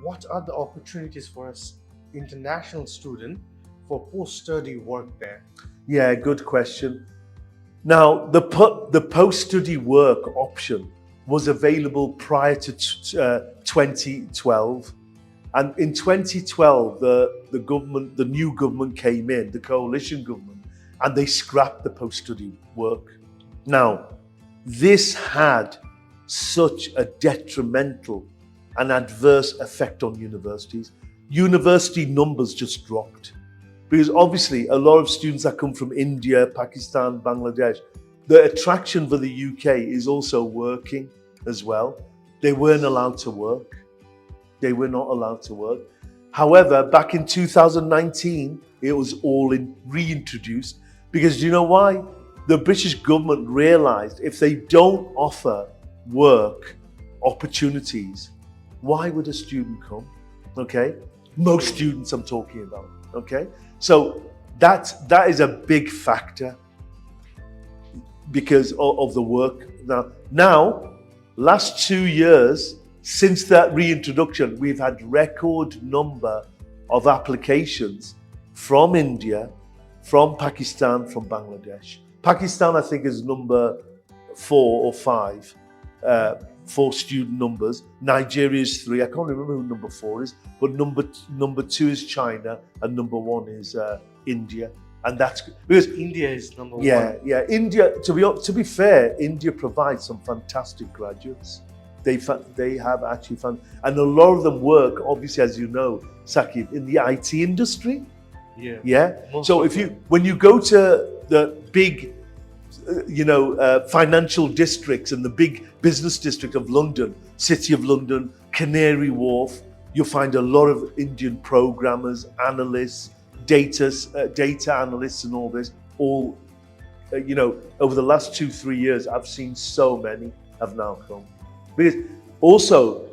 what are the opportunities for us international student for post-study work there? Yeah, good question. Now, the post-study work option was available prior to 2012. And in 2012, the new government came in, the coalition government, and they scrapped the post-study work. Now, this had such a detrimental and adverse effect on universities. University numbers just dropped. Because obviously, a lot of students that come from India, Pakistan, Bangladesh, the attraction for the UK is also working as well. They weren't allowed to work. They were not allowed to work. However, back in 2019, it was all reintroduced. Because do you know why? The British government realized if they don't offer work opportunities, why would a student come? Okay? Most students I'm talking about. Okay? So that is a big factor because of the work. Now, last 2 years, since that reintroduction, we've had record number of applications from India, from Pakistan, from Bangladesh. Pakistan, I think, is number 4 or 5 for student numbers. Nigeria is 3. I can't remember who number 4 is, but number 2 is China, and number 1 is India. And that's because India is number 1. Yeah. India. To be fair, India provides some fantastic graduates. They have actually found, and a lot of them work, obviously, as you know, Saqib, in the IT industry. Yeah. So when you go to the big, financial districts and the big business district of London, City of London, Canary Wharf, you'll find a lot of Indian programmers, analysts, data analysts, and all this. All, over the last 2-3 years, I've seen so many have now come. Because also,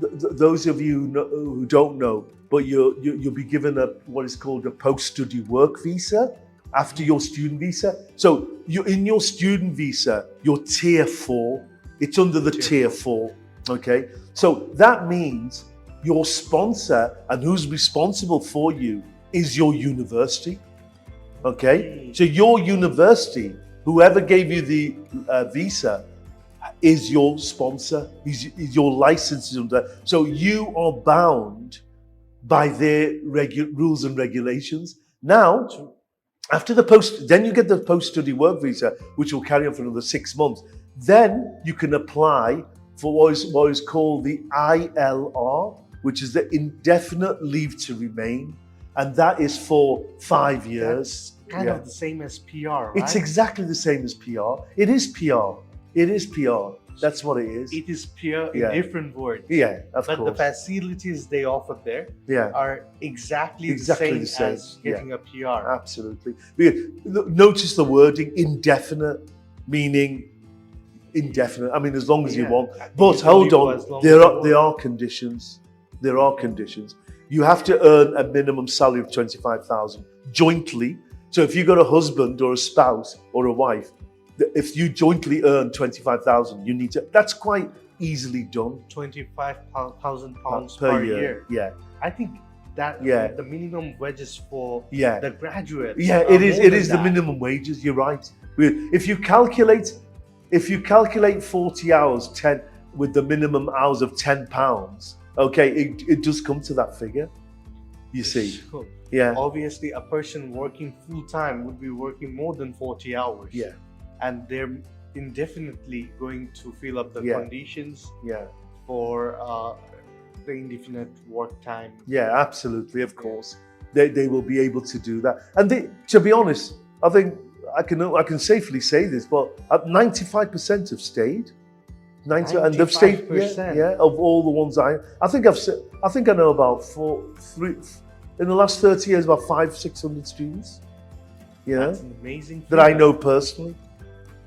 those of you who don't know, but you'll be given what is called a post-study work visa after your student visa. So in your student visa, you're tier 4. It's under the tier 4. Okay. So that means your sponsor and who's responsible for you is your university. Okay. So your university, whoever gave you the visa, is your sponsor, is your license. So you are bound by their rules and regulations. Now, after then you get the post-study work visa, which will carry on for another 6 months. Then you can apply for what is called the ILR, which is the indefinite leave to remain, and that is for 5 years. That's kind of the same as PR, right? It's exactly the same as PR. It is PR. It is PR. That's what it is. It is PR in different words. Yeah, of course. But the facilities they offer there are exactly the same as getting a PR. Absolutely. Notice the wording, indefinite, meaning indefinite. I mean, as long as you want. But hold on, there are conditions. There are conditions. You have to earn a minimum salary of 25,000 jointly. So if you've got a husband or a spouse or a wife, if you jointly earn 25,000, you need to. That's quite easily done. £25,000 per year. Yeah, I think that the minimum wages for the graduates. Yeah, it is. It is the minimum wages. You're right. If you calculate 40 hours, 10 with the minimum hours of £10, okay, it does come to that figure. You see. Sure. Yeah. Obviously, a person working full time would be working more than 40 hours. Yeah. And they're indefinitely going to fill up the conditions for the indefinite work time. Yeah, absolutely, of course. They will be able to do that. And to be honest, I think I can safely say this, but 95% have stayed. 90, and they've stayed. Of all the ones I think I know about 3 in the last 30 years, about 500-600 students. That's an amazing that I know personally.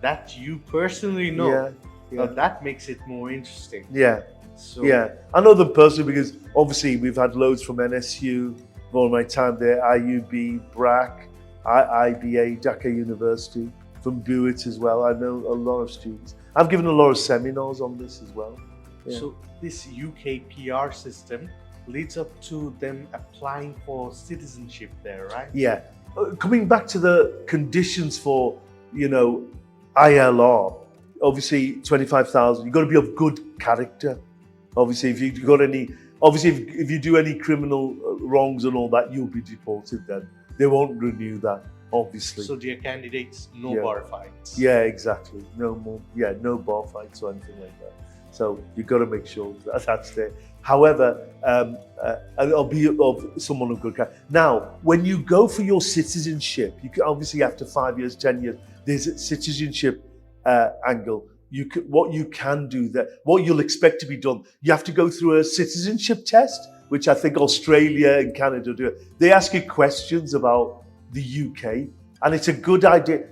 That you personally know. Now that makes it more interesting. I know them personally because obviously we've had loads from NSU, all my time there, IUB, BRAC, IBA, Dhaka University, from Buick as well. I know a lot of students. I've given a lot of seminars on this as well. Yeah. So this UK PR system leads up to them applying for citizenship there, right? Yeah. Coming back to the conditions for, ILR, obviously 25,000, you've got to be of good character. Obviously, if you've got any, if you do any criminal wrongs and all that, you'll be deported then. They won't renew that, obviously. So dear candidates, no bar fights. Yeah, exactly. No more, no bar fights or anything like that. So you've got to make sure that that's there. However, I'll be of someone of good character. Now, when you go for your citizenship, you can obviously after 5 years, 10 years, there's a citizenship angle. What you can do that, what you'll expect to be done, you have to go through a citizenship test, which I think Australia and Canada do. They ask you questions about the UK, and it's a good idea.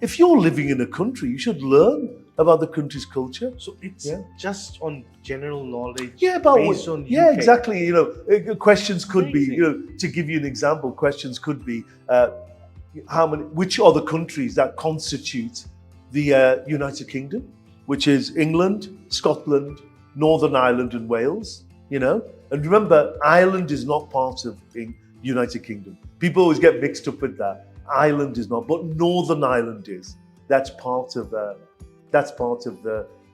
If you're living in a country, you should learn about the country's culture. So it's just on general knowledge. Yeah, about based on UK. exactly. Questions could be, to give you an example, questions could be which are the countries that constitute the United Kingdom, which is England, Scotland, Northern Ireland, and Wales. And remember, Ireland is not part of the United Kingdom. People always get mixed up with that. Ireland is not, but Northern Ireland is. That's part of the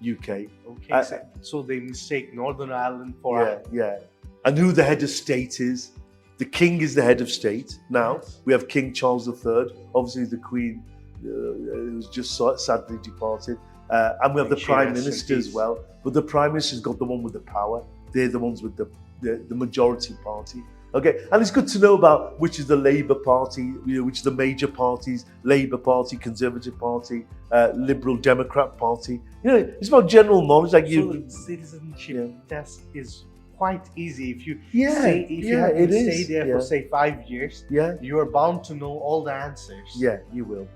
UK. Okay, so they mistake Northern Ireland for Ireland. Yeah. And who the head of state is? The king is the head of state. Now we have King Charles III. Obviously, the Queen who's just sadly departed, and we have the Prime Minister as well. But the Prime Minister's got the one with the power. They're the ones with the majority party. Okay, and it's good to know about which is the Labour Party, which is the major parties: Labour Party, Conservative Party, Liberal Democrat Party. It's about general knowledge. Like the citizenship test is quite easy. If you stay there for say 5 years, you are bound to know all the answers. Yeah, you will.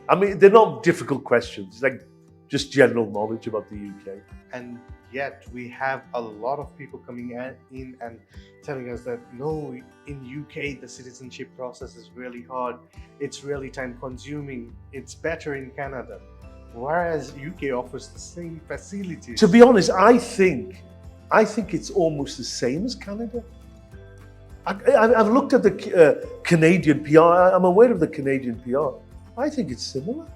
I mean, they're not difficult questions. It's like just general knowledge about the UK. And yet we have a lot of people coming in and telling us that no, in UK the citizenship process is really hard. It's really time consuming. It's better in Canada. Whereas UK offers the same facilities. To be honest, I think it's almost the same as Canada. I've looked at the Canadian PR. I'm aware of the Canadian PR. I think it's similar.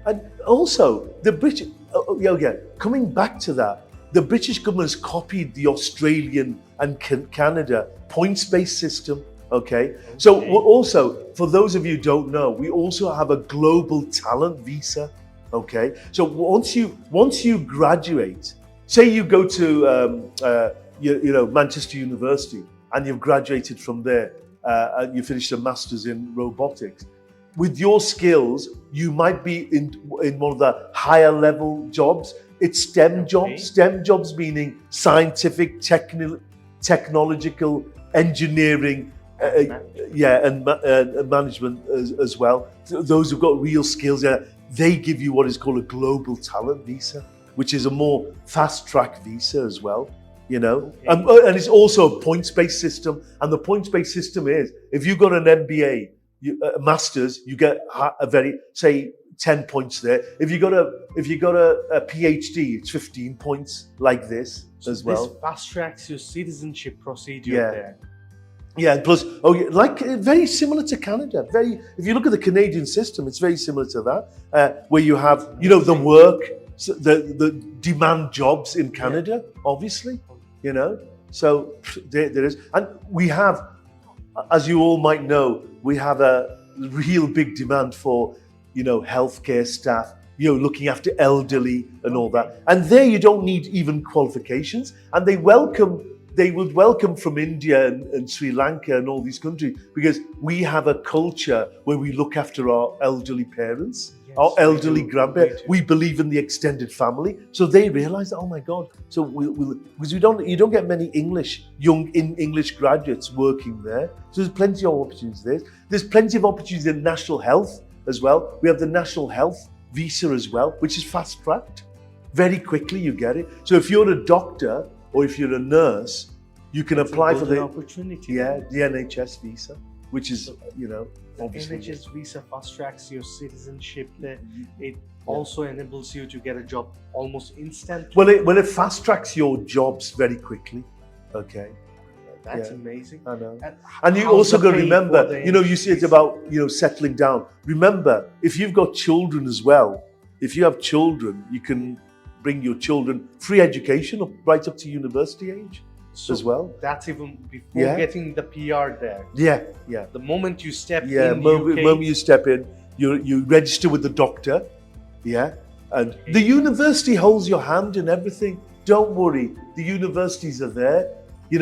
And also, the British, coming back to that, the British government has copied the Australian and Canada points-based system. Okay. So also, for those of you who don't know, we also have a global talent visa. Okay. So once you graduate, say you go to Manchester University and you've graduated from there, and you finished a master's in robotics. With your skills, you might be in one of the higher level jobs. It's STEM jobs. STEM jobs meaning scientific, technological, engineering, and management as well. Those who've got real skills, they give you what is called a global talent visa, which is a more fast-track visa as well. And it's also a points-based system. And the points-based system is, if you've got an MBA, a master's, you get say 10 points there. If you got a PhD, it's 15 points like this as well. This fast tracks your citizenship procedure there. Yeah, and plus, very similar to Canada. If you look at the Canadian system, it's very similar to that, where you have, the work, the demand jobs in Canada, obviously, So there is, and we have, as you all might know, we have a real big demand for, healthcare staff, looking after elderly and all that. And there you don't need even qualifications. And they would welcome from India and Sri Lanka and all these countries, because we have a culture where we look after our elderly parents, our elderly grandparents. We believe in the extended family. So they realize that, oh my God. So because you don't get many young English graduates working there. So there's plenty of opportunities there. There's plenty of opportunities in national health as well. We have the national health visa as well, which is fast tracked. Very quickly you get it. So if you're a doctor or if you're a nurse, you can apply for the opportunity. The NHS visa, which is, obviously. NHS visa fast tracks your citizenship. It also enables you to get a job almost instantly. Well, it fast tracks your jobs very quickly. Okay. That's amazing. I know. And And you how's also the got to pay remember, for the you see it's about, settling down. Remember, if you've got children as well, if you have children, you can bring your children free education right up to university age as well. That's even before getting the PR there. Yeah. The moment you step in The UK, moment you step in, you register with the doctor. Yeah. And the university holds your hand in everything. Don't worry, the universities are there. You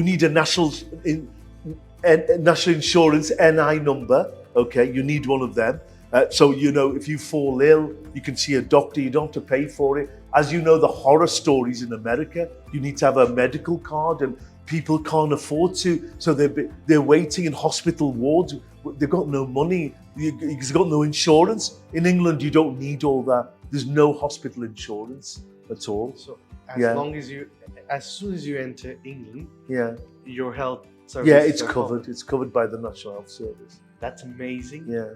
need a national insurance NI number. Okay, you need one of them. So if you fall ill, you can see a doctor. You don't have to pay for it. As you know, the horror stories in America, you need to have a medical card, and people can't afford to. So they're waiting in hospital wards. They've got no money. You've got no insurance. In England, you don't need all that. There's no hospital insurance at all. So as soon as you enter England, your health service. Yeah, it's covered. It's covered by the National Health Service. That's amazing. Yeah.